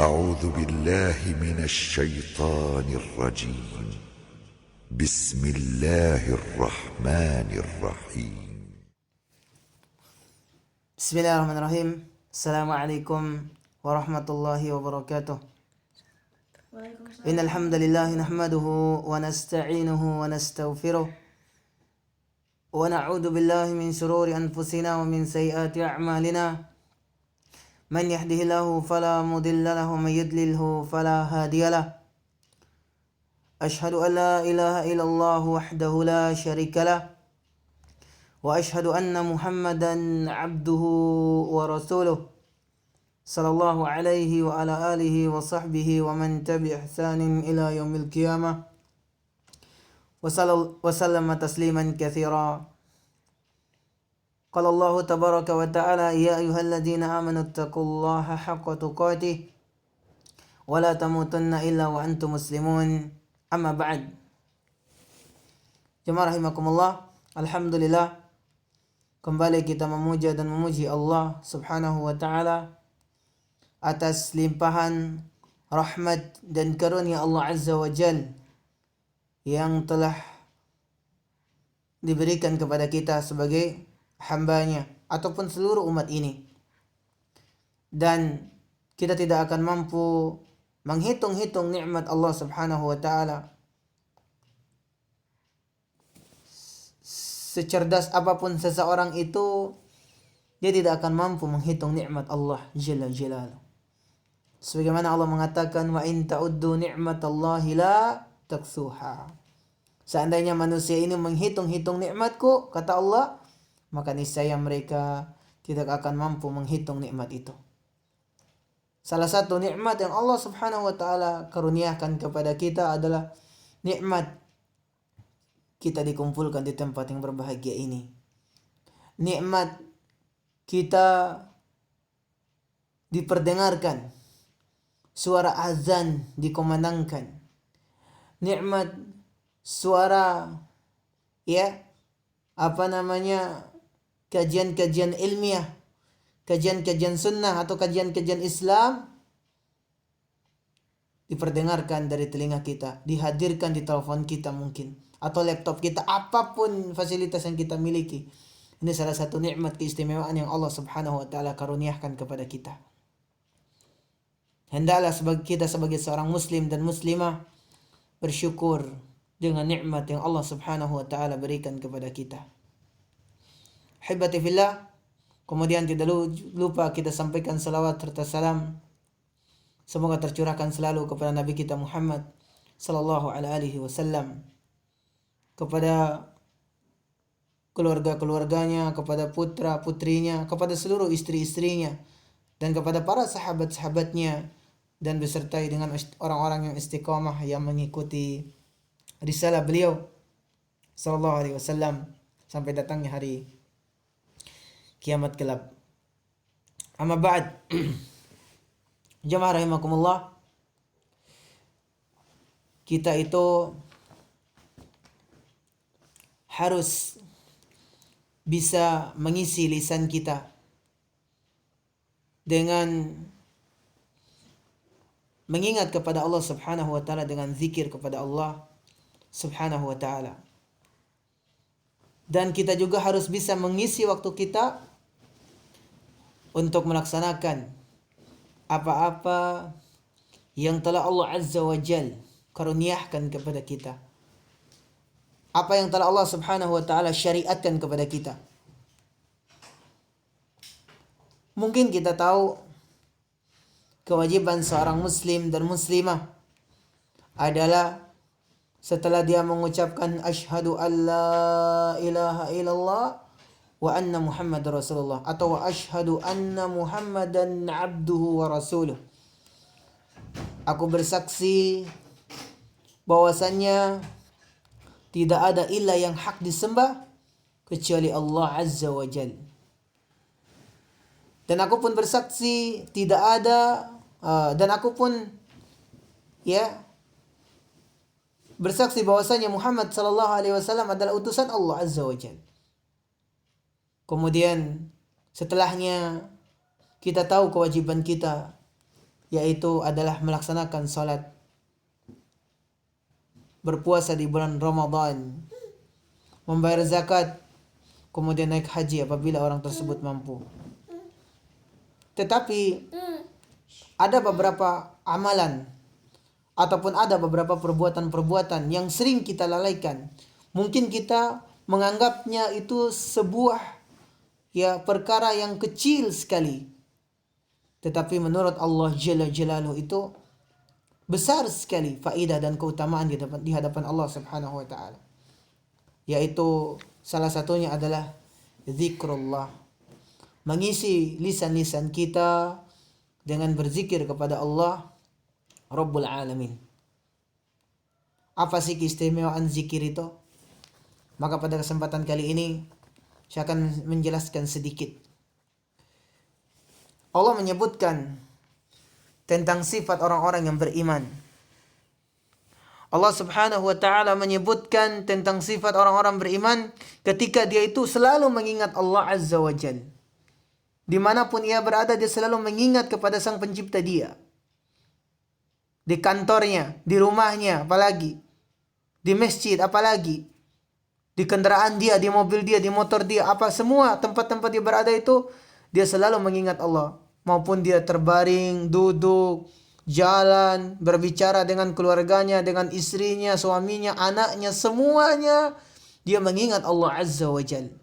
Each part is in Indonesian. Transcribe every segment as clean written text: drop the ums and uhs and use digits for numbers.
أعوذ بالله من الشيطان الرجيم. بسم الله الرحمن الرحيم. بسم الله الرحمن الرحيم. السلام عليكم ورحمة الله وبركاته. إن الحمد لله نحمده ونستعينه ونستغفره ونعوذ بالله من شرور أنفسنا ومن سيئات أعمالنا. من يهده الله فلا مضل له ومن يضلله فلا هادي له. أشهد أن لا إله إلا الله وحده لا شريك له وأشهد أن محمدا عبده ورسوله صلى الله عليه وعلى آله وصحبه ومن تبع إحسان إلى يوم القيامة وسلم تسليما كثيرا. قال الله تبارك وتعالى: يا أيها الذين آمنوا اتقوا الله حق تقاته ولا تموتن إلا وأنتم مسلمون. Amma ba'd. Jemaah rahimakumullah, alhamdulillah, kembali kita memuja dan memuji Allah subhanahu wa ta'ala atas limpahan rahmat dan karunia Allah azza wa jal yang telah diberikan kepada kita sebagai hambanya ataupun seluruh umat ini. Dan kita tidak akan mampu menghitung-hitung nikmat Allah subhanahu wa ta'ala. Secerdas apapun seseorang itu, dia tidak akan mampu menghitung nikmat Allah jalla jalaluhu. Sebagaimana Allah mengatakan, wa in ta'uddu ni'matallahi la taksuha. Seandainya manusia ini menghitung-hitung nikmatku, kata Allah, maka niscaya mereka tidak akan mampu menghitung nikmat itu. Salah satu nikmat yang Allah subhanahu wa ta'ala karuniakan kepada kita adalah nikmat kita dikumpulkan di tempat yang berbahagia ini. Nikmat kita diperdengarkan, suara azan dikumandangkan. Nikmat suara kajian-kajian ilmiah, kajian-kajian sunnah atau kajian-kajian Islam diperdengarkan dari telinga kita, dihadirkan di telepon kita mungkin, atau laptop kita, apapun fasilitas yang kita miliki. Ini salah satu nikmat keistimewaan yang Allah subhanahu wa ta'ala karuniakan kepada kita. Hendaklah kita sebagai seorang muslim dan muslimah bersyukur dengan nikmat yang Allah subhanahu wa ta'ala berikan kepada kita. Hibati fillah, kemudian tidak lupa kita sampaikan salawat serta salam semoga tercurahkan selalu kepada Nabi kita Muhammad sallallahu alaihi wasallam, kepada keluarga-keluarganya, kepada putra-putrinya, kepada seluruh istri-istrinya, dan kepada para sahabat-sahabatnya, dan besertai dengan orang-orang yang istiqamah yang mengikuti risalah beliau sallallahu alaihi wasallam sampai datangnya hari kiamat kelak. Amma ba'd. Jemaah rahimakumullah, kita itu harus bisa mengisi lisan kita dengan mengingat kepada Allah subhanahu wa ta'ala, dengan zikir kepada Allah subhanahu wa ta'ala. Dan kita juga harus bisa mengisi waktu kita untuk melaksanakan apa-apa yang telah Allah azza wa jal karuniakan kepada kita, apa yang telah Allah subhanahu wa ta'ala syariatkan kepada kita. Mungkin kita tahu kewajiban seorang muslim dan muslimah adalah setelah dia mengucapkan asyhadu an la ilaha illallah wa anna Muhammad Rasulullah, atau wa asyhadu anna Muhammadan abduhu wa rasuluh, aku bersaksi bahwasannya tidak ada ilah yang hak disembah kecuali Allah azza wa jal. Dan aku pun bersaksi bersaksi bahwasanya Muhammad sallallahu alaihi wasallam adalah utusan Allah azza wa jal. Kemudian setelahnya kita tahu kewajiban kita yaitu adalah melaksanakan salat, berpuasa di bulan Ramadan, membayar zakat, kemudian naik haji apabila orang tersebut mampu. Tetapi ada beberapa amalan ataupun ada beberapa perbuatan-perbuatan yang sering kita lalaikan. Mungkin kita menganggapnya itu sebuah perkara yang kecil sekali. Tetapi menurut Allah Jalla Jalaluhu itu besar sekali faedah dan keutamaan di hadapan Allah Subhanahu wa taala. Yaitu salah satunya adalah zikrullah. Mengisi lisan-lisan kita dengan berzikir kepada Allah Rabbul Alamin. Apa sih keistimewaan zikir itu? Maka pada kesempatan kali ini saya akan menjelaskan sedikit. Allah menyebutkan tentang sifat orang-orang yang beriman. Allah Subhanahu wa taala menyebutkan tentang sifat orang-orang beriman ketika dia itu selalu mengingat Allah Azza wa Jalla. Dimanapun ia berada, dia selalu mengingat kepada Sang Pencipta dia. Di kantornya, di rumahnya, apalagi di masjid, apalagi di kendaraan dia, di mobil dia, di motor dia, apa semua tempat-tempat dia berada itu dia selalu mengingat Allah. Maupun dia terbaring, duduk, jalan, berbicara dengan keluarganya, dengan istrinya, suaminya, anaknya, semuanya dia mengingat Allah Azza wa Jal.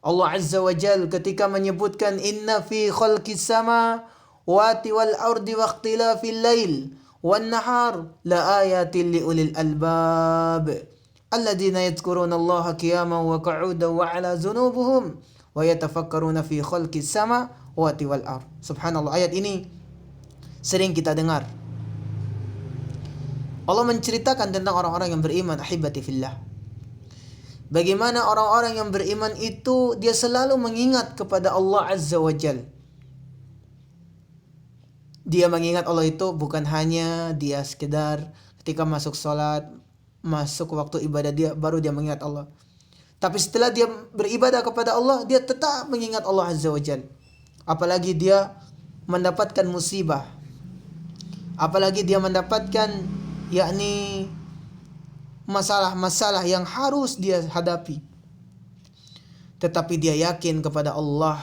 Allah Azza wa Jal ketika menyebutkan inna fi khalqis samawati wal ardi wa ikhtilafil lail wan nahar la ayatin li ulil albab alladzina yadhkuruna Allah qiyaman wa qu'udan wa ala dhunubuhum wa yatafakkaruna fi khalqis samawati wal ard. Subhanallah, ayat ini sering kita dengar. Allah menceritakan tentang orang-orang yang beriman, ahibati fillah. Bagaimana orang-orang yang beriman itu dia selalu mengingat kepada Allah Azza wa Jal. Dia mengingat Allah itu bukan hanya dia sekedar ketika masuk sholat, masuk waktu ibadah dia baru dia mengingat Allah. Tapi setelah dia beribadah kepada Allah, dia tetap mengingat Allah Azza wa Jal. Apalagi dia mendapatkan musibah, apalagi dia mendapatkan masalah-masalah yang harus dia hadapi, tetapi dia yakin kepada Allah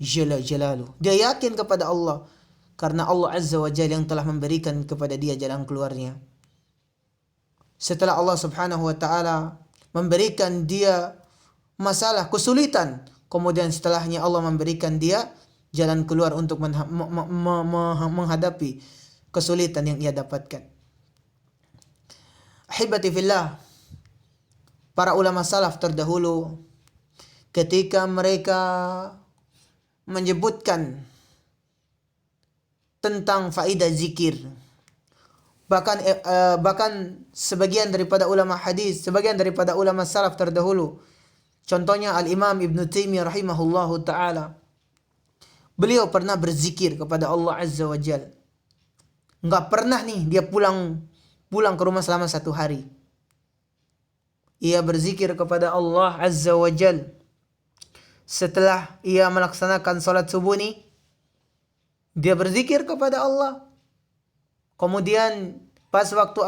Jalla Jalaluhu. Dia yakin kepada Allah karena Allah Azza wa Jalla yang telah memberikan kepada dia jalan keluarnya. Setelah Allah Subhanahu wa taala memberikan dia masalah, kesulitan, kemudian setelahnya Allah memberikan dia jalan keluar untuk menghadapi kesulitan yang ia dapatkan. Ahibati fillah, para ulama salaf terdahulu ketika mereka menyebutkan tentang faedah zikir, bahkan sebagian daripada ulama hadis, sebagian daripada ulama salaf terdahulu, contohnya Al-Imam Ibn Taimiyah rahimahullahu ta'ala, beliau pernah berzikir kepada Allah Azza wa Jal. Enggak pernah nih dia pulang ke rumah selama 1 hari. Ia berzikir kepada Allah Azza wa Jal. Setelah ia melaksanakan salat subuh nih, dia berzikir kepada Allah. Kemudian pas waktu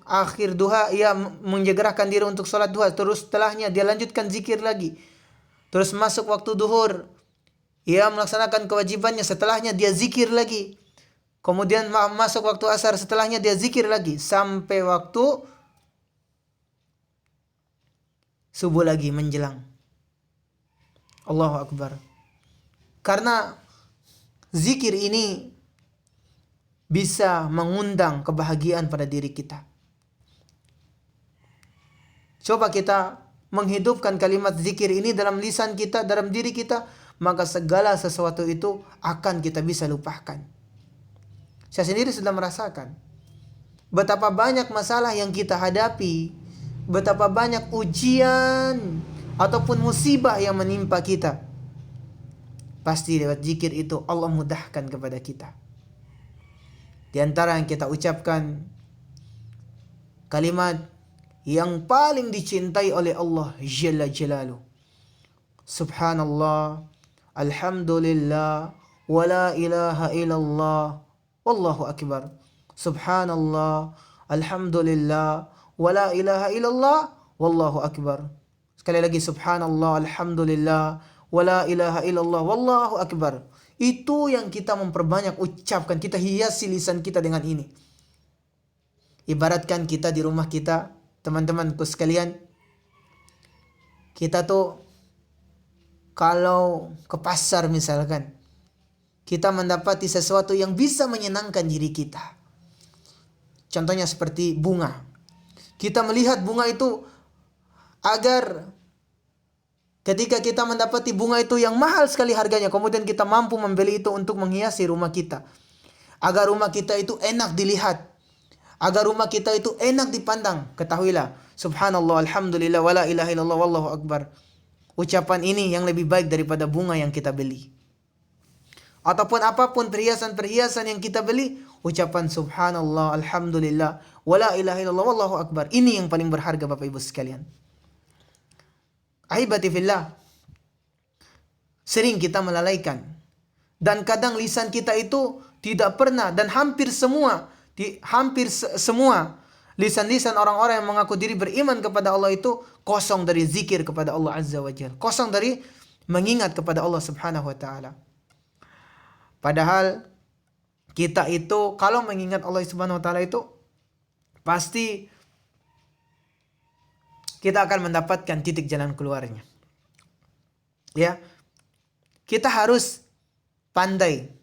akhir duha, ia menjegerahkan diri untuk salat duha. Terus setelahnya dia lanjutkan zikir lagi. Terus masuk waktu duhur, ia melaksanakan kewajibannya. Setelahnya dia zikir lagi. Kemudian masuk waktu asar, setelahnya dia zikir lagi. Sampai waktu subuh lagi menjelang. Allahu Akbar. Karena zikir ini bisa mengundang kebahagiaan pada diri kita. Coba kita menghidupkan kalimat zikir ini dalam lisan kita, dalam diri kita, maka segala sesuatu itu akan kita bisa lupakan. Saya sendiri sudah merasakan betapa banyak masalah yang kita hadapi, betapa banyak ujian ataupun musibah yang menimpa kita. Pasti lewat zikir itu Allah mudahkan kepada kita. Di antara yang kita ucapkan kalimat yang paling dicintai oleh Allah Jalla Jalaluhu. Subhanallah, alhamdulillah, wa la ilaha illallah, wallahu akbar. Subhanallah, alhamdulillah, wala ilaha illallah, wallahu akbar. Sekali lagi, subhanallah, alhamdulillah, wala ilaha illallah, wallahu akbar. Itu yang kita memperbanyak ucapkan, kita hiasi lisan kita dengan ini. Ibaratkan kita di rumah kita, teman-temanku sekalian, kita tuh kalau ke pasar misalkan, kita mendapati sesuatu yang bisa menyenangkan diri kita. Contohnya seperti bunga. Kita melihat bunga itu agar ketika kita mendapati bunga itu yang mahal sekali harganya, kemudian kita mampu membeli itu untuk menghiasi rumah kita. Agar rumah kita itu enak dilihat. Agar rumah kita itu enak dipandang. Ketahuilah, subhanallah, alhamdulillah, wala ilaha illallah, wallahu akbar. Ucapan ini yang lebih baik daripada bunga yang kita beli. Ataupun apapun perhiasan-perhiasan yang kita beli, ucapan subhanallah, alhamdulillah, wala ilaha illallah, wallahu akbar. Ini yang paling berharga Bapak Ibu sekalian. Ahibati fillah, sering kita melalaikan. Dan kadang lisan kita itu tidak pernah, dan hampir semua lisan-lisan orang-orang yang mengaku diri beriman kepada Allah itu kosong dari zikir kepada Allah Azza wa Jalla. Kosong dari mengingat kepada Allah Subhanahu wa ta'ala. Padahal kita itu kalau mengingat Allah Subhanahu wa ta'ala itu pasti kita akan mendapatkan titik jalan keluarnya. Ya. Kita harus pandai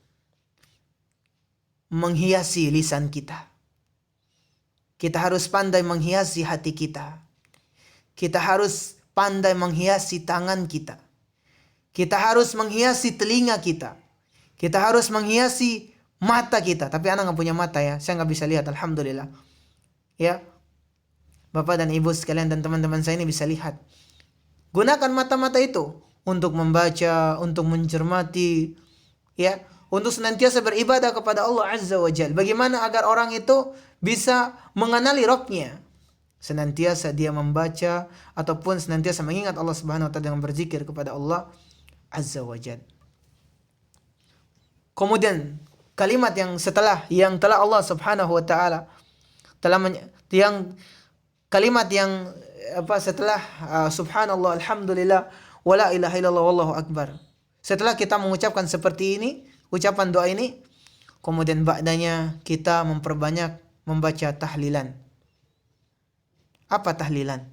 menghiasi lisan kita. Kita harus pandai menghiasi hati kita. Kita harus pandai menghiasi tangan kita. Kita harus menghiasi telinga kita. Kita harus menghiasi mata kita. Tapi anak nggak punya mata ya. Saya nggak bisa lihat. Alhamdulillah. Ya. Bapak dan Ibu sekalian dan teman-teman saya ini bisa lihat. Gunakan mata-mata itu untuk membaca, untuk mencermati, ya, untuk senantiasa beribadah kepada Allah Azza wa Jalla. Bagaimana agar orang itu bisa mengenali Rabbnya? Senantiasa dia membaca ataupun senantiasa mengingat Allah Subhanahu wa taala dengan berzikir kepada Allah Azza wa Jalla. Kemudian kalimat yang telah Allah Subhanahu wa taala setelah subhanallah, alhamdulillah, wala ilaha illallah, wallahu akbar. Setelah kita mengucapkan seperti ini, ucapan doa ini, kemudian ba'danya kita memperbanyak membaca tahlilan. Apa tahlilan?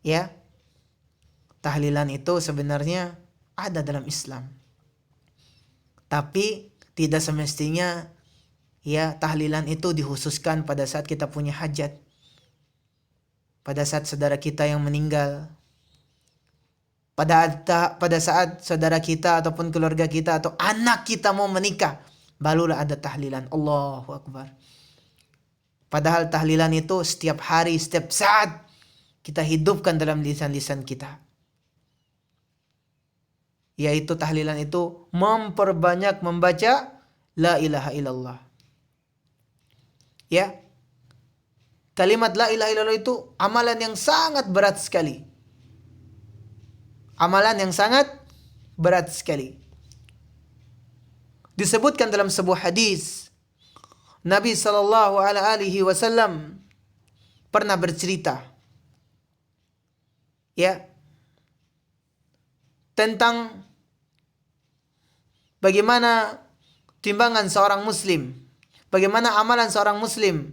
Ya. Tahlilan itu sebenarnya ada dalam Islam. Tapi tidak semestinya ya tahlilan itu dikhususkan pada saat kita punya hajat. Pada saat saudara kita yang meninggal. Pada saat saudara kita ataupun keluarga kita atau anak kita mau menikah, barulah ada tahlilan. Allahu Akbar. Padahal tahlilan itu setiap hari, setiap saat kita hidupkan dalam lisan-lisan kita. Yaitu tahlilan itu memperbanyak membaca la ilaha illallah. Ya. Kalimat la ilaha illallah itu amalan yang sangat berat sekali. Amalan yang sangat berat sekali. Disebutkan dalam sebuah hadis, Nabi SAW pernah bercerita, ya, tentang bagaimana timbangan seorang muslim, bagaimana amalan seorang muslim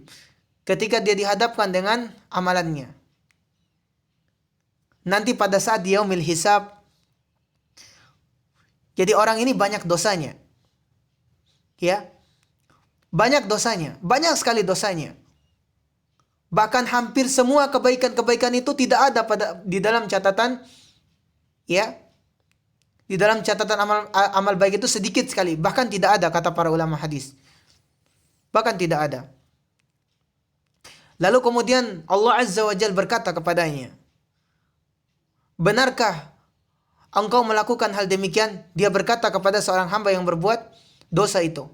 ketika dia dihadapkan dengan amalannya. Nanti pada saat yaumil hisab, jadi orang ini banyak dosanya. Ya. Banyak dosanya, banyak sekali dosanya. Bahkan hampir semua kebaikan-kebaikan itu tidak ada di dalam catatan, ya. Di dalam catatan amal baik itu sedikit sekali, bahkan tidak ada kata para ulama hadis. Bahkan tidak ada. Lalu kemudian Allah Azza wa Jalla berkata kepadanya, benarkah engkau melakukan hal demikian? Dia berkata kepada seorang hamba yang berbuat dosa itu.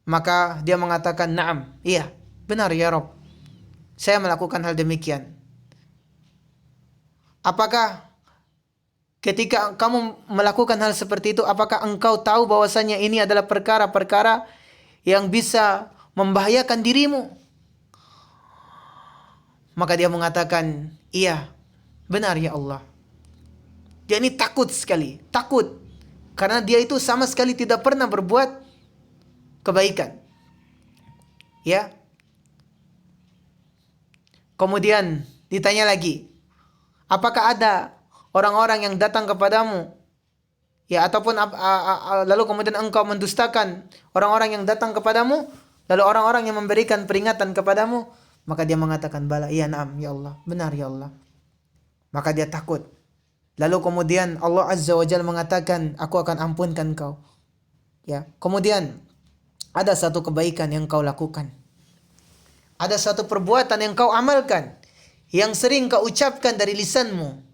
Maka dia mengatakan, na'am, iya, benar ya Rabb. Saya melakukan hal demikian. Apakah ketika kamu melakukan hal seperti itu, apakah engkau tahu bahwasanya ini adalah perkara-perkara yang bisa membahayakan dirimu? Maka dia mengatakan, iya, benar ya Allah. Dia ini takut sekali, takut. Karena dia itu sama sekali tidak pernah berbuat kebaikan. Ya. Kemudian ditanya lagi, apakah ada orang-orang yang datang kepadamu? Ya, ataupun lalu kemudian engkau mendustakan orang-orang yang datang kepadamu, lalu orang-orang yang memberikan peringatan kepadamu? Maka dia mengatakan, bala, iya, na'am ya Allah, benar ya Allah. Maka dia takut. Lalu kemudian Allah Azza wa Jalla mengatakan, aku akan ampunkan kau. Ya. Kemudian ada satu kebaikan yang kau lakukan. Ada satu perbuatan yang kau amalkan, yang sering kau ucapkan dari lisanmu.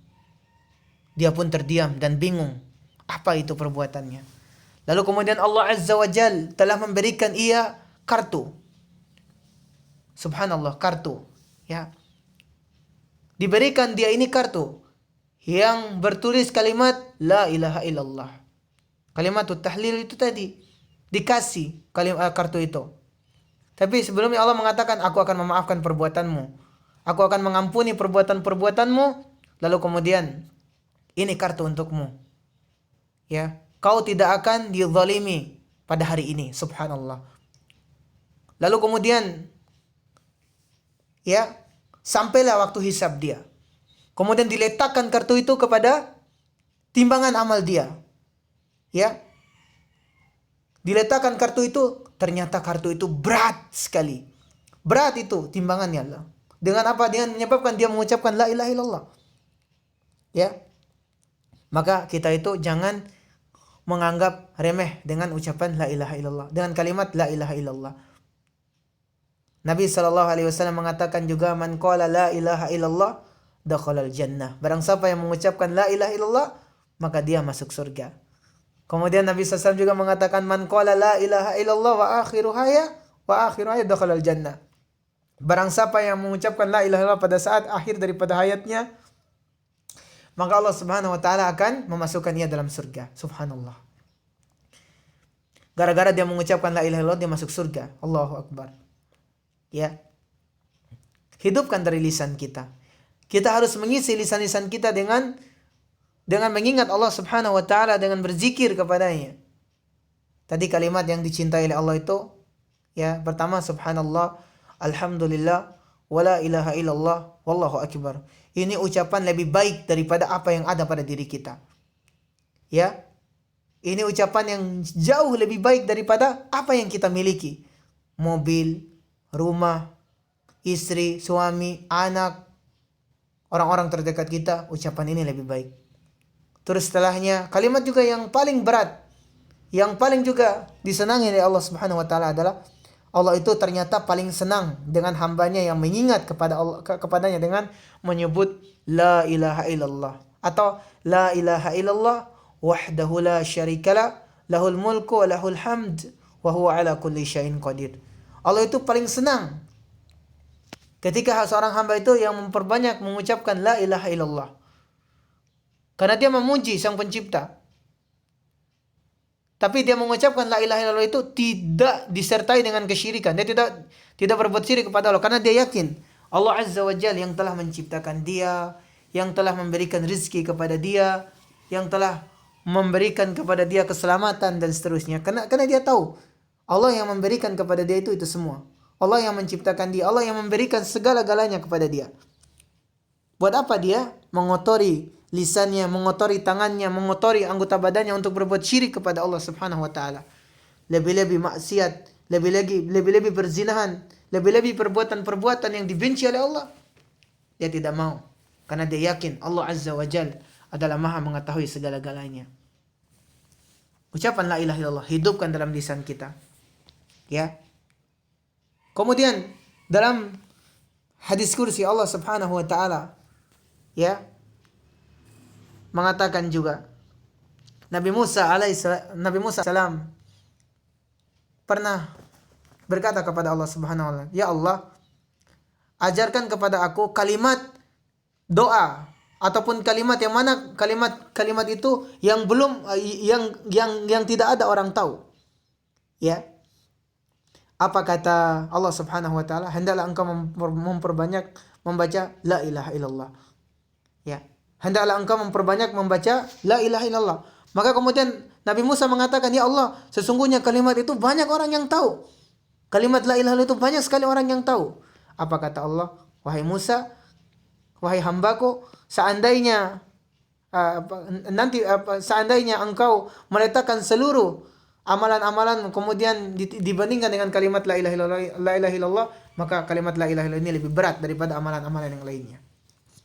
Dia pun terdiam dan bingung. Apa itu perbuatannya? Lalu kemudian Allah Azza wa Jalla telah memberikan ia kartu. Subhanallah, kartu. Ya. Diberikan dia ini kartu yang bertulis kalimat la ilaha illallah. Kalimatut tahlil itu tadi dikasih kartu itu. Tapi sebelumnya Allah mengatakan, aku akan memaafkan perbuatanmu. Aku akan mengampuni perbuatan-perbuatanmu. Lalu kemudian, ini kartu untukmu. Ya, kau tidak akan dizalimi pada hari ini. Subhanallah. Lalu kemudian, ya, sampailah waktu hisab dia. Kemudian diletakkan kartu itu kepada timbangan amal dia. Ya. Diletakkan kartu itu, ternyata kartu itu berat sekali. Berat itu timbangannya Allah. Dengan apa? Dengan menyebabkan dia mengucapkan la ilaha illallah. Ya. Maka kita itu jangan menganggap remeh dengan ucapan la ilaha illallah, dengan kalimat la ilaha illallah. Nabi SAW mengatakan juga, man qala la ilaha illallah dakhalal jannah. Barang siapa yang mengucapkan la ilaha illallah, maka dia masuk surga. Kemudian Nabi SAW juga mengatakan, man qala la ilaha illallah wa akhiruhaya dakhalal jannah. Barang siapa yang mengucapkan la ilaha illallah pada saat akhir daripada hayatnya, maka Allah Subhanahu wa taala akan memasukkan ia dalam surga. Subhanallah. Gara-gara dia mengucapkan la ilaha illallah, dia masuk surga. Allahu akbar. Ya. Hidupkan dari lisan kita. Kita harus mengisi lisan-lisan kita dengan mengingat Allah Subhanahu wa taala, dengan berzikir kepadanya. Tadi kalimat yang dicintai oleh Allah itu, ya, pertama subhanallah, alhamdulillah, wala ilaha illallah, wallahu akbar. Ini ucapan lebih baik daripada apa yang ada pada diri kita. Ya. Ini ucapan yang jauh lebih baik daripada apa yang kita miliki. Mobil, rumah, istri, suami, anak, orang-orang terdekat kita, ucapan ini lebih baik. Terus setelahnya, kalimat juga yang paling berat, yang paling juga disenangi oleh Allah Subhanahu wa taala adalah, Allah itu ternyata paling senang dengan hambanya yang mengingat kepadanya dengan menyebut la ilaha illallah, atau la ilaha illallah wahdahu la syarikalah, lahul mulku wa lahul hamd wa huwa ala kulli syai'in qadir. Allah itu paling senang ketika seorang hamba itu yang memperbanyak mengucapkan la ilaha illallah. Karena dia memuji sang pencipta. Tapi dia mengucapkan la ilaha illallah itu tidak disertai dengan kesyirikan. Dia tidak berbuat syirik kepada Allah. Karena dia yakin Allah Azza wa Jalla yang telah menciptakan dia, yang telah memberikan rizki kepada dia, yang telah memberikan kepada dia keselamatan dan seterusnya. Karena dia tahu Allah yang memberikan kepada dia itu semua. Allah yang menciptakan dia, Allah yang memberikan segala-galanya kepada dia. Buat apa dia mengotori lisannya, mengotori tangannya, mengotori anggota badannya untuk berbuat syirik kepada Allah Subhanahu wa taala? Lebih-lebih maksiat, lebih-lebih perzinahan, lebih-lebih perbuatan-perbuatan yang dibenci oleh Allah. Dia tidak mau, karena dia yakin Allah Azza wa Jalla adalah Maha mengetahui segala-galanya. Ucapan la ilaha illallah hidupkan dalam lisan kita. Ya. Kemudian dalam hadis kursi Allah Subhanahu wa taala, ya, mengatakan juga, Nabi Musa salam pernah berkata kepada Allah Subhanahu wa taala, ya Allah, ajarkan kepada aku kalimat doa ataupun kalimat yang mana kalimat itu yang belum yang tidak ada orang tahu. Ya. Apa kata Allah Subhanahu wa taala? Hendaklah engkau memperbanyak membaca la ilaha illallah. Ya. Hendaklah engkau memperbanyak membaca la ilaha illallah. Maka kemudian Nabi Musa mengatakan, "Ya Allah, sesungguhnya kalimat itu banyak orang yang tahu. Kalimat la ilaha illallah itu banyak sekali orang yang tahu." Apa kata Allah? "Wahai Musa, wahai hambaku, seandainya seandainya engkau meletakkan seluruh amalan-amalan kemudian dibandingkan dengan kalimat la ilaha illallah, maka kalimat la ilaha illallah ini lebih berat daripada amalan-amalan yang lainnya."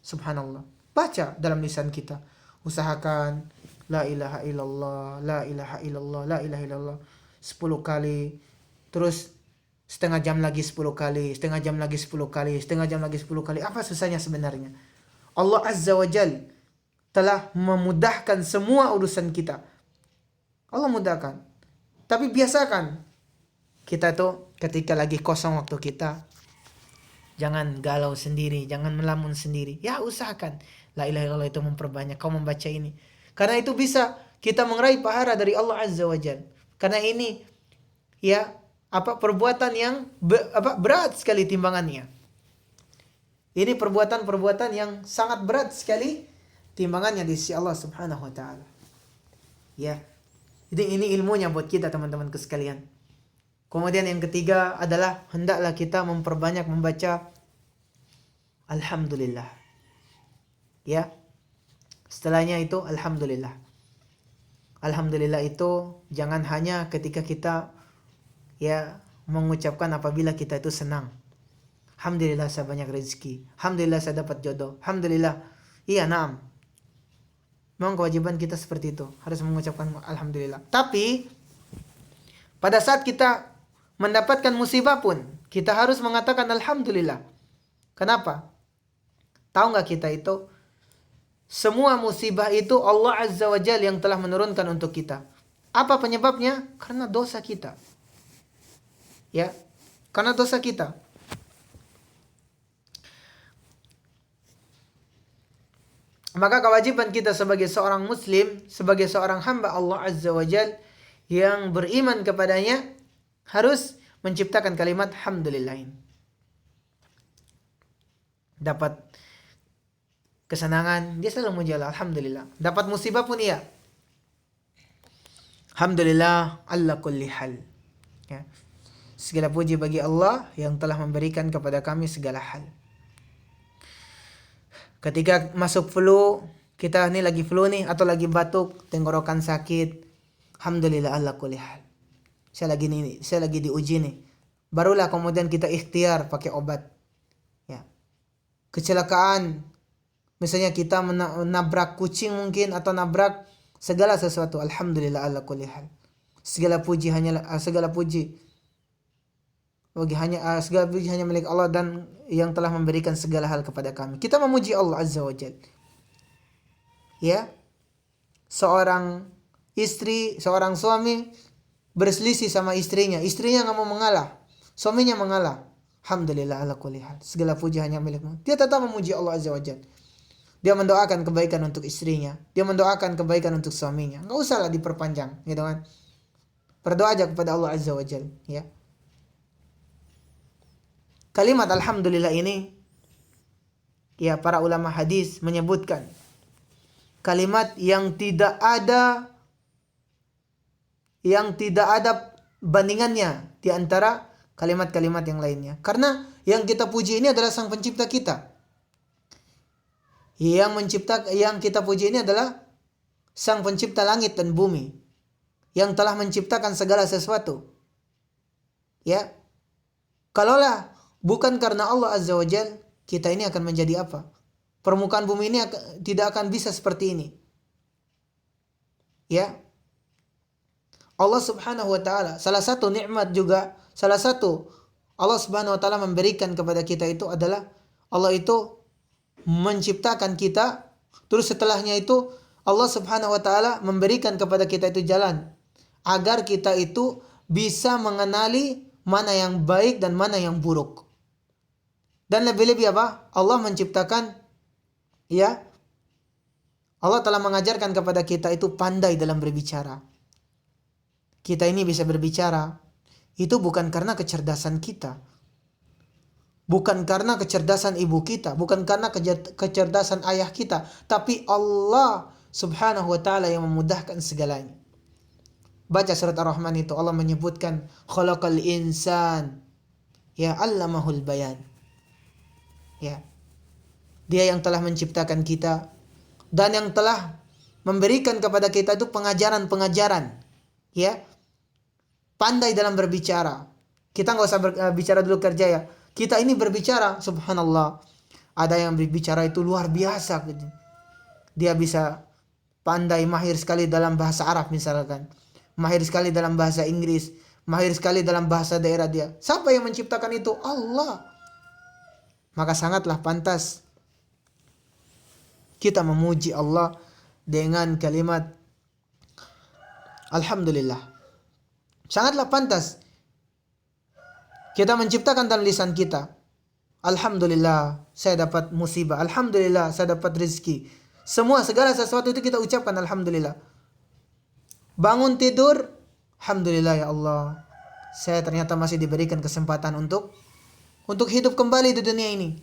Subhanallah. Baca dalam lisan kita. Usahakan la ilaha illallah, la ilaha illallah, la ilaha illallah 10 kali. Terus setengah jam lagi 10 kali, setengah jam lagi 10 kali, setengah jam lagi 10 kali. Apa susahnya sebenarnya? Allah Azza wa Jal telah memudahkan semua urusan kita. Allah mudahkan. Tapi biasakan kita tuh ketika lagi kosong waktu kita, jangan galau sendiri, jangan melamun sendiri. Ya usahakan la ilaha illallah itu memperbanyak kau membaca ini. Karena itu bisa kita meraih pahala dari Allah Azza wa Jal. Karena ini ya perbuatan yang berat sekali timbangannya. Ini perbuatan-perbuatan yang sangat berat sekali timbangannya di sisi Allah Subhanahu wa taala. Ya. Jadi ini ilmunya buat kita teman-teman sekalian. Kemudian yang ketiga adalah hendaklah kita memperbanyak membaca alhamdulillah. Ya. Setelahnya itu alhamdulillah. Alhamdulillah itu jangan hanya ketika kita ya mengucapkan apabila kita itu senang. Alhamdulillah saya banyak rezeki. Alhamdulillah saya dapat jodoh. Alhamdulillah. Iya, naam. Memang kewajiban kita seperti itu. Harus mengucapkan alhamdulillah. Tapi pada saat kita mendapatkan musibah pun kita harus mengatakan alhamdulillah. Kenapa? Tahu nggak kita itu? Semua musibah itu Allah Azza wa Jalla yang telah menurunkan untuk kita. Apa penyebabnya? Karena dosa kita. Ya, karena dosa kita. Maka kewajiban kita sebagai seorang muslim, sebagai seorang hamba Allah Azza wa Jal yang beriman kepadanya, harus menciptakan kalimat alhamdulillah. Dapat kesenangan, dia selalu memuji Allah, alhamdulillah. Dapat musibah pun iya. Alhamdulillah ala kulli hal. Ya. Segala puji bagi Allah yang telah memberikan kepada kami segala hal. Ketika masuk flu, kita ini lagi flu nih atau lagi batuk, tenggorokan sakit, alhamdulillah ala kulli hal. Saya lagi diuji nih. Barulah kemudian kita ikhtiar pakai obat. Ya. Kecelakaan, misalnya kita menabrak kucing mungkin atau nabrak segala sesuatu, alhamdulillah ala kulli hal. Segala puji hanya milik Allah dan yang telah memberikan segala hal kepada kami. Kita memuji Allah Azza wa Jalla. Ya. Seorang istri, seorang suami berselisih sama istrinya. Istrinya enggak mau mengalah. Suaminya mengalah. Alhamdulillah ala kulli hal. Segala puji hanya milikmu. Dia tetap memuji Allah Azza wa Jalla. Dia mendoakan kebaikan untuk istrinya. Dia mendoakan kebaikan untuk suaminya. Enggak usahlah diperpanjang, gitu kan. Berdoa aja kepada Allah Azza wa Jalla, ya. Kalimat alhamdulillah ini, ya, para ulama hadis menyebutkan kalimat yang tidak ada bandingannya di antara kalimat-kalimat yang lainnya. Karena yang kita puji ini adalah Sang Pencipta kita. Yang kita puji ini adalah Sang Pencipta langit dan bumi, yang telah menciptakan segala sesuatu. Ya. Kalaulah bukan karena Allah Azza wa Jal, kita ini akan menjadi apa? Permukaan bumi ini tidak akan bisa seperti ini. Ya. Allah Subhanahu wa taala, salah satu nikmat juga, salah satu Allah Subhanahu wa taala memberikan kepada kita itu adalah Allah itu menciptakan kita, terus setelahnya itu Allah Subhanahu wa taala memberikan kepada kita itu jalan agar kita itu bisa mengenali mana yang baik dan mana yang buruk. Dan lebih-lebih apa? Allah menciptakan, ya, Allah telah mengajarkan kepada kita itu pandai dalam berbicara. Kita ini bisa berbicara itu bukan karena kecerdasan kita, bukan karena kecerdasan ibu kita, bukan karena kecerdasan ayah kita, tapi Allah Subhanahu wa taala yang memudahkan segalanya. Baca surat Ar-Rahman itu Allah menyebutkan khalaqal insan, ya, 'allamahul bayan. Ya. Dia yang telah menciptakan kita dan yang telah memberikan kepada kita itu pengajaran-pengajaran, ya. Pandai dalam berbicara. Kita nggak usah bicara dulu kerja, ya. Kita ini berbicara, subhanallah. Ada yang berbicara itu luar biasa gitu. Dia bisa pandai, mahir sekali dalam bahasa Arab misalkan. Mahir sekali dalam bahasa Inggris, mahir sekali dalam bahasa daerah dia. Siapa yang menciptakan itu? Allah. Maka sangatlah pantas kita memuji Allah dengan kalimat alhamdulillah. Sangatlah pantas kita menciptakan dalam lisan kita, alhamdulillah saya dapat musibah, alhamdulillah saya dapat rezeki. Segala sesuatu itu kita ucapkan alhamdulillah. Bangun tidur, alhamdulillah ya Allah, saya ternyata masih diberikan kesempatan untuk hidup kembali di dunia ini.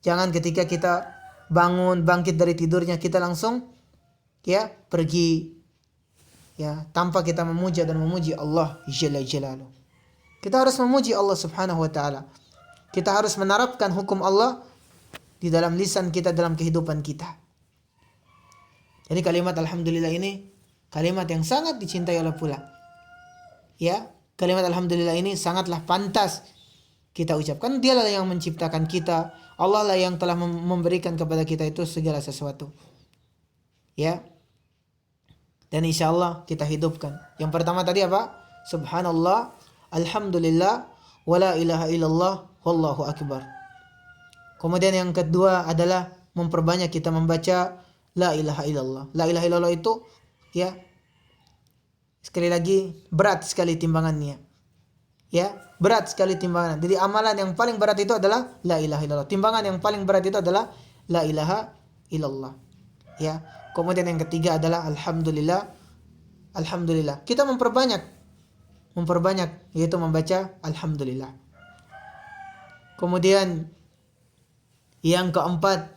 Jangan ketika kita bangkit dari tidurnya kita langsung, ya, pergi, ya, tanpa kita memuja dan memuji Allah Jalla Jalaluh. Kita harus memuji Allah Subhanahu wa taala. Kita harus menerapkan hukum Allah di dalam lisan kita, dalam kehidupan kita. Jadi kalimat alhamdulillah ini kalimat yang sangat dicintai oleh pula. Ya, kalimat alhamdulillah ini sangatlah pantas kita ucapkan. Dialah yang menciptakan kita. Allah lah yang telah memberikan kepada kita itu segala sesuatu. Ya. Dan insya Allah kita hidupkan. Yang pertama tadi apa? Subhanallah, alhamdulillah, wala ilaha illallah, wallahu akbar. Kemudian yang kedua adalah memperbanyak kita membaca la ilaha illallah. La ilaha illallah itu, ya, sekali lagi berat sekali timbangannya. Ya, berat sekali timbangan. Jadi amalan yang paling berat itu adalah la ilaha illallah. Timbangan yang paling berat itu adalah la ilaha illallah. Ya. Kemudian yang ketiga adalah alhamdulillah. Alhamdulillah. Kita memperbanyak yaitu membaca alhamdulillah. Kemudian yang keempat,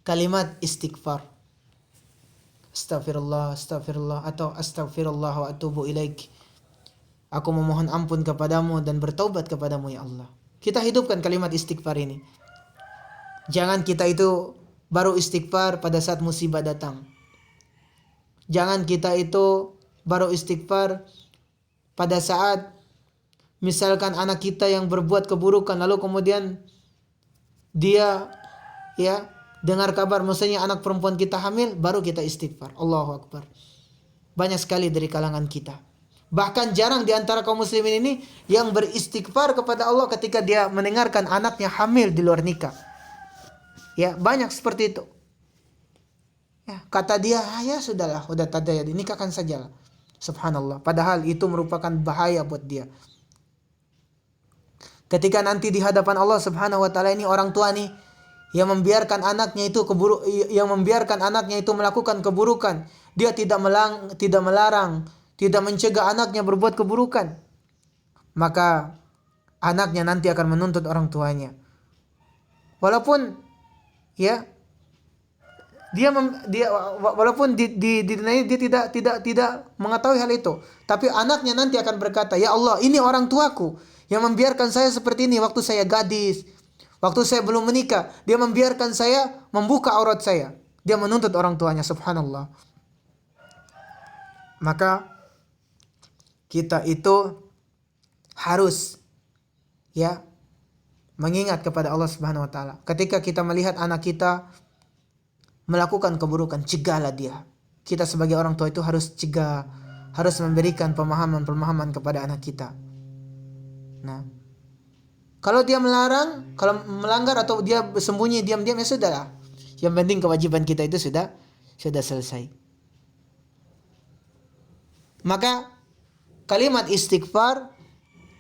kalimat istighfar. Astaghfirullah, astaghfirullah, atau astaghfirullah wa atubu ilaik. Aku memohon ampun kepadamu dan bertaubat kepadamu ya Allah. Kita hidupkan kalimat istighfar ini. Jangan kita itu baru istighfar pada saat musibah datang. Jangan kita itu baru istighfar pada saat misalkan anak kita yang berbuat keburukan lalu kemudian dia, ya, dengar kabar maksudnya anak perempuan kita hamil, baru kita istighfar. Allahu Akbar. Banyak sekali dari kalangan kita. Bahkan jarang di antara kaum muslimin ini yang beristighfar kepada Allah ketika dia mendengarkan anaknya hamil di luar nikah. Ya, banyak seperti itu. Ya, kata dia, ya sudahlah, udah tadaya, dinikahkan saja. Subhanallah. Padahal itu merupakan bahaya buat dia. Ketika nanti di hadapan Allah Subhanahu wa taala ini orang tua nih yang membiarkan anaknya itu melakukan keburukan, dia tidak melarang, tidak mencegah anaknya berbuat keburukan, maka anaknya nanti akan menuntut orang tuanya. Walaupun, ya, walaupun di dunia ini dia tidak mengetahui hal itu, tapi anaknya nanti akan berkata, ya Allah, ini orang tuaku yang membiarkan saya seperti ini waktu saya gadis, waktu saya belum menikah, dia membiarkan saya membuka aurat saya. Dia menuntut orang tuanya, subhanallah. Maka kita itu harus, ya, mengingat kepada Allah Subhanahu wa taala. Ketika kita melihat anak kita melakukan keburukan, cegahlah dia. Kita sebagai orang tua itu harus cegah, harus memberikan pemahaman kepada anak kita. Nah, kalau dia melarang, kalau melanggar atau dia sembunyi diam-diam, ya sudahlah. Yang penting kewajiban kita itu sudah selesai. Maka kalimat istighfar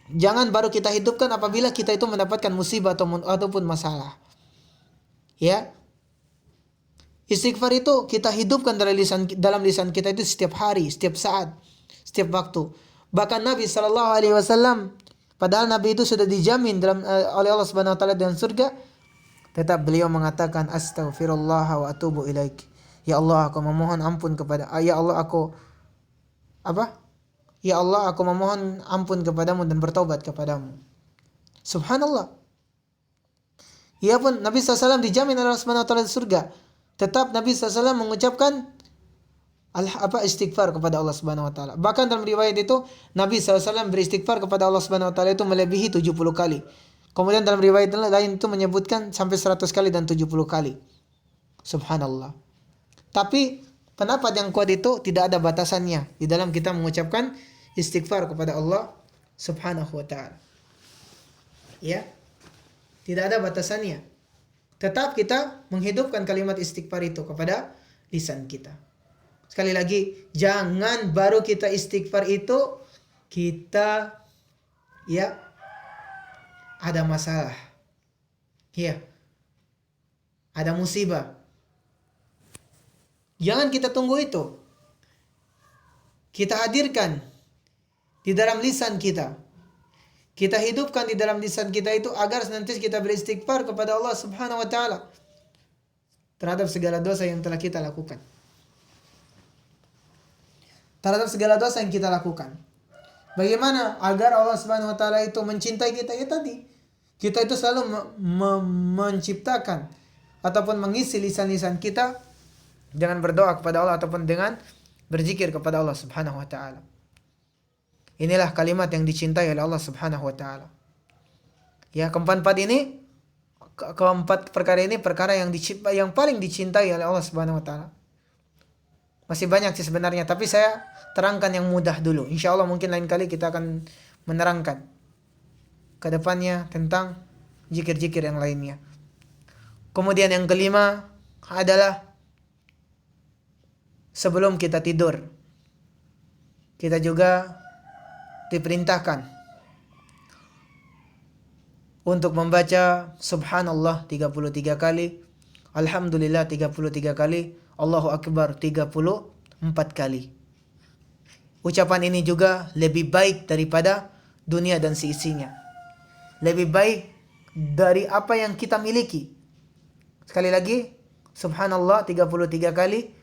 jangan baru kita hidupkan apabila kita itu mendapatkan musibah ataupun masalah. Ya. Istighfar itu kita hidupkan dalam lisan kita itu setiap hari, setiap saat, setiap waktu. Bahkan Nabi SAW, padahal Nabi itu sudah dijamin oleh Allah Subhanahu Wa Taala dengan surga, tetap beliau mengatakan astaghfirullah wa atubu ilaik. Ya Allah, aku memohon ampun kepada Ya Allah, aku memohon ampun kepadamu dan bertobat kepadamu. Subhanallah. Ia pun Nabi SAW dijamin oleh Allah Subhanahu Wa Taala di surga. Tetap Nabi SAW mengucapkan istighfar kepada Allah Subhanahu Wa Taala. Bahkan dalam riwayat itu Nabi SAW beristighfar kepada Allah Subhanahu Wa Taala itu melebihi 70 kali. Kemudian dalam riwayat lain itu menyebutkan sampai 100 kali dan 70 kali. Subhanallah. Tapi pendapat yang kuat itu tidak ada batasannya di dalam kita mengucapkan istighfar kepada Allah Subhanahu Wa Taala. Ya. Tidak ada batasannya. Tetap kita menghidupkan kalimat istighfar itu kepada lisan kita. Sekali lagi, jangan baru kita istighfar itu kita ada masalah. Ya. Ada musibah. Jangan kita tunggu itu. Kita hadirkan di dalam lisan kita. Kita hidupkan di dalam lisan kita itu agar senantiasa kita beristighfar kepada Allah Subhanahu Wa Taala terhadap segala dosa yang telah kita lakukan. Terhadap segala dosa yang kita lakukan. Bagaimana agar Allah Subhanahu Wa Taala itu mencintai kita? Ya tadi, kita itu selalu menciptakan ataupun mengisi lisan-lisan kita dengan berdoa kepada Allah ataupun dengan berzikir kepada Allah Subhanahu Wa Taala. Inilah kalimat yang dicintai oleh Allah Subhanahu Wa Taala. Ya, keempat perkara ini perkara yang paling dicintai oleh Allah Subhanahu Wa Taala. Masih banyak sih sebenarnya, tapi saya terangkan yang mudah dulu. Insya Allah mungkin lain kali kita akan menerangkan ke depannya tentang zikir-zikir yang lainnya. Kemudian yang kelima adalah sebelum kita tidur, kita juga diperintahkan untuk membaca subhanallah 33 kali, alhamdulillah 33 kali, Allahu Akbar 34 kali. Ucapan ini juga lebih baik daripada dunia dan seisinya. Lebih baik dari apa yang kita miliki. Sekali lagi, subhanallah 33 kali,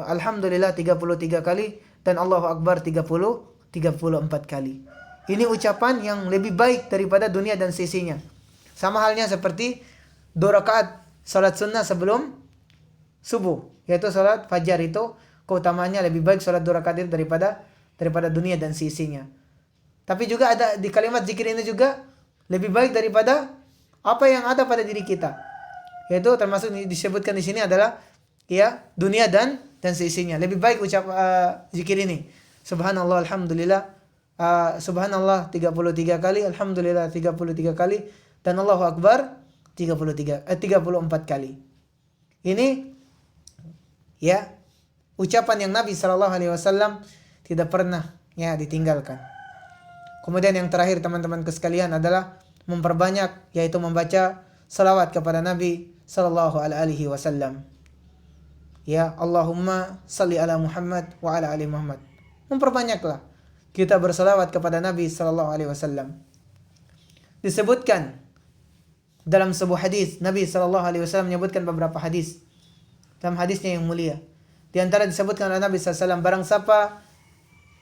alhamdulillah 33 kali, dan Allahu Akbar 34 kali. Ini ucapan yang lebih baik daripada dunia dan sisinya. Sama halnya seperti 2 rakaat salat sunnah sebelum subuh, yaitu salat fajar itu keutamanya lebih baik salat 2 rakaat itu daripada dunia dan sisinya. Tapi juga ada di kalimat zikir ini juga lebih baik daripada apa yang ada pada diri kita. Yaitu termasuk disebutkan di sini adalah dunia dan sisinya. Lebih baik zikir ini. Subhanallah, alhamdulillah, subhanallah 33 kali, alhamdulillah 33 kali, dan Allahu Akbar 34 kali. Ini ucapan yang Nabi SAW tidak pernah ditinggalkan. Kemudian yang terakhir teman-teman sekalian adalah memperbanyak, yaitu membaca salawat kepada Nabi SAW. Ya Allahumma salli ala Muhammad wa ala ali Muhammad. Memperbanyaklah kita bersalawat kepada Nabi SAW. Disebutkan dalam sebuah hadis, Nabi SAW menyebutkan beberapa hadis. Dalam hadisnya yang mulia, di antara disebutkan oleh Nabi SAW, barang siapa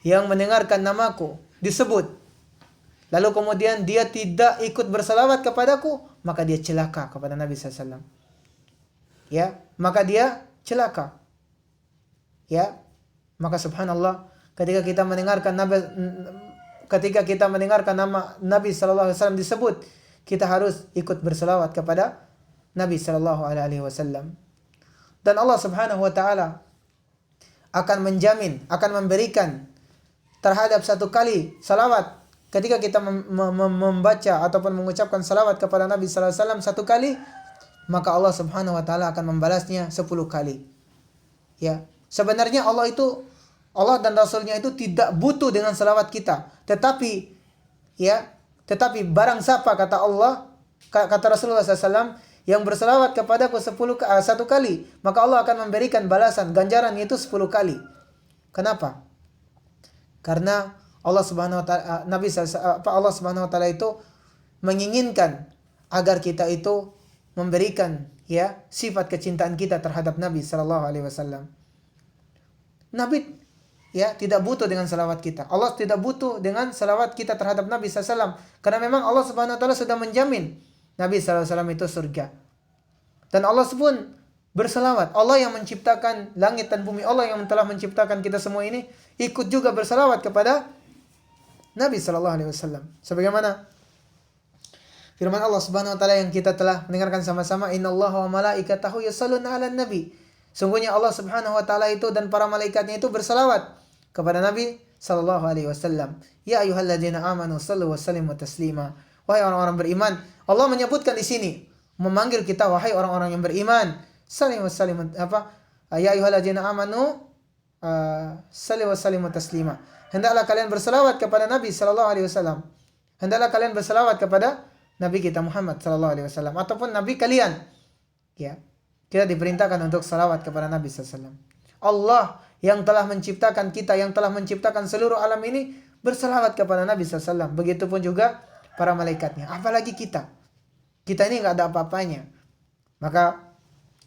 yang mendengarkan namaku disebut, lalu kemudian dia tidak ikut bersalawat kepadaku, maka dia celaka kepada Nabi SAW. Maka dia celaka. Maka subhanallah, ketika kita mendengarkan nama Nabi SAW disebut, kita harus ikut bersalawat kepada Nabi SAW. Dan Allah Subhanahu Wa Taala akan menjamin, akan memberikan terhadap satu kali salawat. Ketika kita membaca ataupun mengucapkan salawat kepada Nabi SAW satu kali, maka Allah Subhanahu Wa Taala akan membalasnya 10 kali. Sebenarnya Allah dan Rasulnya itu tidak butuh dengan salawat kita. Tetapi barang siapa, kata Allah, kata Rasulullah SAW, yang berselawat kepadaku 1 kali, maka Allah akan memberikan balasan, ganjaran itu 10 kali. Kenapa? Karena Allah Subhanahu wa taala Allah Subhanahu wa taala itu menginginkan agar kita itu memberikan sifat kecintaan kita terhadap Nabi sallallahu alaihi wasallam. Nabi tidak butuh dengan salawat kita. Allah tidak butuh dengan salawat kita terhadap Nabi sallallahu alaihi wasallam, karena memang Allah Subhanahu wa taala sudah menjamin Nabi sallallahu alaihi wasallam itu surga. Dan Allah pun bersalawat. Allah yang menciptakan langit dan bumi, Allah yang telah menciptakan kita semua ini, ikut juga bersalawat kepada Nabi sallallahu alaihi wasallam. Sebagaimana firman Allah Subhanahu wa taala yang kita telah mendengarkan sama-sama, innallaha wa malaikatahu yashalluna 'alan nabi. Sungguhnya Allah Subhanahu wa taala itu dan para malaikatnya itu bersalawat kepada Nabi sallallahu alaihi wasallam. Ya ayyuhalladzina amanu shallu wa sallimu taslima. Wahai orang-orang beriman, Allah menyebutkan di sini, memanggil kita wahai orang-orang yang beriman. Sallimu sallimu ya ayyuhalladzina amanu shallu wa sallimu taslima. Hendaklah kalian bersalawat kepada Nabi sallallahu alaihi wasallam. Hendaklah kalian bersalawat kepada Nabi kita Muhammad sallallahu alaihi wasallam ataupun nabi kalian. Kita diperintahkan untuk salawat kepada Nabi sallallahu alaihi wasallam. Allah yang telah menciptakan kita, yang telah menciptakan seluruh alam ini, bersalawat kepada Nabi sallallahu alaihi wasallam. Begitupun juga para malaikatnya. Apalagi kita. Kita ini enggak ada apa-apanya. Maka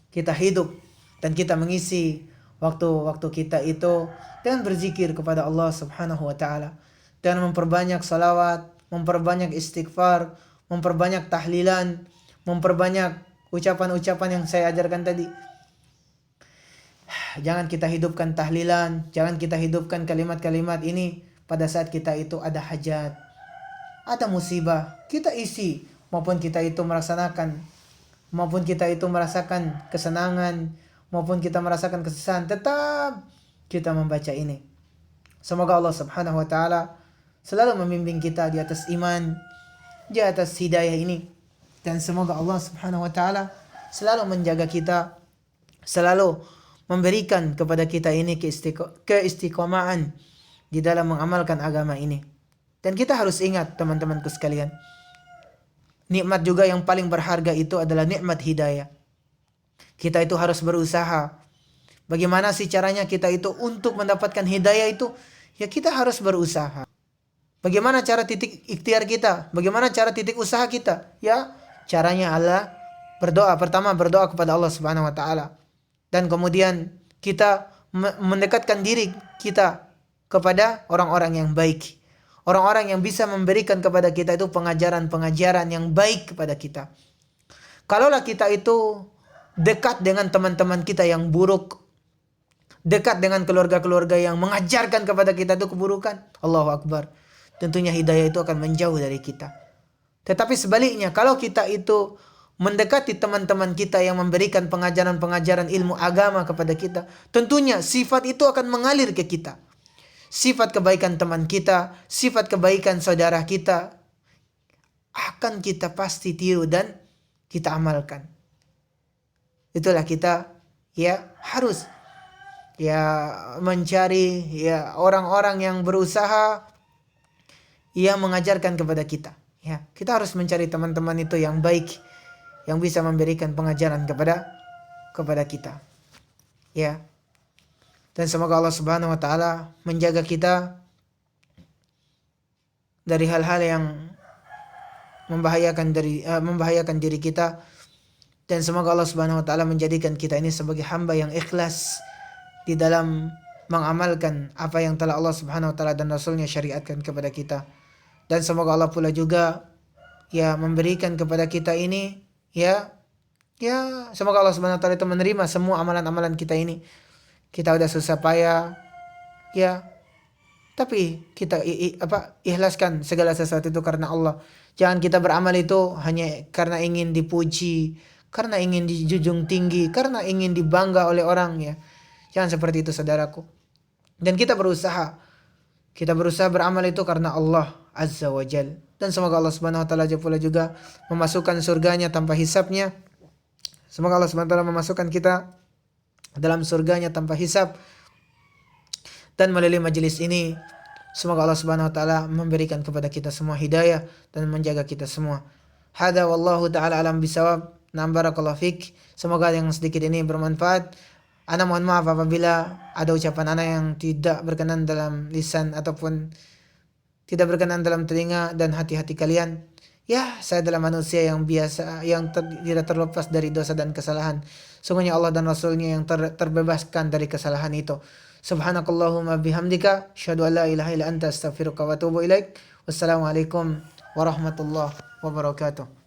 kita hidup dan kita mengisi waktu-waktu kita itu dengan berzikir kepada Allah Subhanahu wa taala, dan memperbanyak salawat, memperbanyak istighfar, memperbanyak tahlilan, memperbanyak ucapan-ucapan yang saya ajarkan tadi. Jangan kita hidupkan tahlilan, jangan kita hidupkan kalimat-kalimat ini pada saat kita itu ada hajat, ada musibah, kita isi, maupun kita itu merasakan kesenangan, maupun kita merasakan kesusahan, tetap kita membaca ini. Semoga Allah Subhanahu wa taala selalu membimbing kita di atas iman, di atas hidayah ini, dan semoga Allah Subhanahu wa taala selalu menjaga kita, selalu memberikan kepada kita ini keistiqomahan di dalam mengamalkan agama ini. Dan kita harus ingat, teman-temanku sekalian, nikmat juga yang paling berharga itu adalah nikmat hidayah. Kita itu harus berusaha. Bagaimana sih caranya kita itu untuk mendapatkan hidayah itu? Ya kita harus berusaha. Bagaimana cara titik ikhtiar kita? Bagaimana cara titik usaha kita? Ya, caranya adalah berdoa. Pertama, berdoa kepada Allah Subhanahu wa taala. Dan kemudian kita mendekatkan diri kita kepada orang-orang yang baik. Orang-orang yang bisa memberikan kepada kita itu pengajaran-pengajaran yang baik kepada kita. Kalaulah kita itu dekat dengan teman-teman kita yang buruk, dekat dengan keluarga-keluarga yang mengajarkan kepada kita itu keburukan, Allahu Akbar, tentunya hidayah itu akan menjauh dari kita. Tetapi sebaliknya, kalau kita itu mendekati teman-teman kita yang memberikan pengajaran-pengajaran ilmu agama kepada kita, tentunya sifat itu akan mengalir ke kita. Sifat kebaikan teman kita, sifat kebaikan saudara kita akan kita pasti tiru dan kita amalkan. Itulah kita harus mencari orang-orang yang berusaha yang mengajarkan kepada kita. Kita harus mencari teman-teman itu yang baik, yang bisa memberikan pengajaran kepada kita. Dan semoga Allah Subhanahu wa taala menjaga kita dari hal-hal yang membahayakan diri kita, dan semoga Allah Subhanahu wa taala menjadikan kita ini sebagai hamba yang ikhlas di dalam mengamalkan apa yang telah Allah Subhanahu wa taala dan Rasulnya syariatkan kepada kita. Dan semoga Allah pula juga memberikan kepada kita ini semoga Allah Subhanahu wa taala itu menerima semua amalan-amalan kita ini. Kita udah susah payah tapi kita ikhlaskan segala sesuatu itu karena Allah. Jangan kita beramal itu hanya karena ingin dipuji, karena ingin dijunjung tinggi, karena ingin dibangga oleh orang. Jangan seperti itu, saudaraku. Dan kita berusaha beramal itu karena Allah Azza wa Jal. Dan semoga Allah Subhanahu wa taala pula juga memasukkan surganya tanpa hisabnya. Semoga Allah Subhanahu wa taala memasukkan kita dalam surganya tanpa hisab. Dan melalui majelis ini semoga Allah Subhanahu wa taala memberikan kepada kita semua hidayah dan menjaga kita semua. Hada wallahu taala alam bisawab. Naam, barakallahu fik. Semoga yang sedikit ini bermanfaat. Ana mohon maaf apabila ada ucapan ana yang tidak berkenan dalam lisan ataupun tidak berkenan dalam telinga dan hati-hati kalian. Ya, saya adalah manusia yang biasa, yang tidak terlepas dari dosa dan kesalahan. Sungguhnya Allah dan Rasulnya yang terbebaskan dari kesalahan itu. Subhanakallahumma bihamdika, asyhadu an la ilaha illa anta, astaghfiruka wa atubu ilaik. Wassalamualaikum warahmatullahi wabarakatuh.